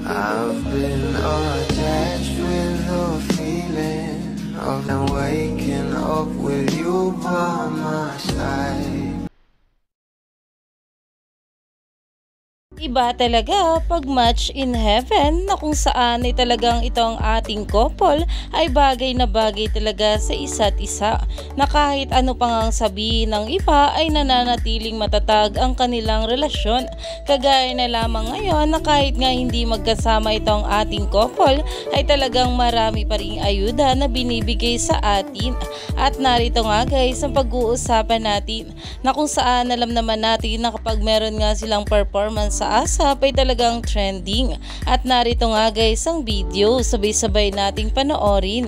I've been attached with the feeling of them waking up with you by my side. Iba talaga pag match in heaven na kung saan ay talagang itong ating couple ay bagay na bagay talaga sa isa't isa, na kahit ano pang ang sabihin ng iba ay nananatiling matatag ang kanilang relasyon. Kagaya na lamang ngayon na kahit nga hindi magkasama itong ating couple ay talagang marami pa ring ayuda na binibigay sa atin. At narito nga guys ang pag-uusapan natin na kung saan alam naman natin na kapag meron nga silang performance sa ASAP ay talagang trending. At narito nga guys ang video, sabay-sabay nating panoorin.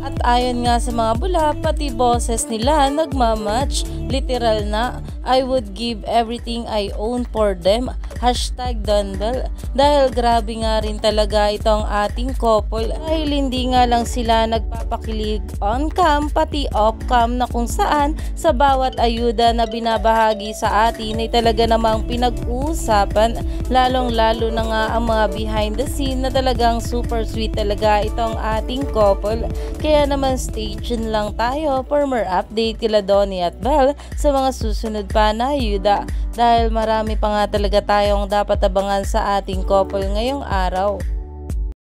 At ayon nga sa mga bula, pati boses nila nagmamatch. Literal na, I would give everything I own for them. #Dandal. Dahil grabe nga rin talaga itong ating couple, dahil hindi nga lang sila nagpapakilig on cam pati off cam, na kung saan sa bawat ayuda na binabahagi sa atin ay talaga namang pinag-uusapan, lalong lalo na nga ang mga behind the scene na talagang super sweet talaga itong ating couple. Kaya naman stay tuned lang tayo for more update kila Donnie at Belle sa mga susunod pa na ayuda, dahil marami pa nga talaga tayong dapat abangan sa ating couple ngayong araw.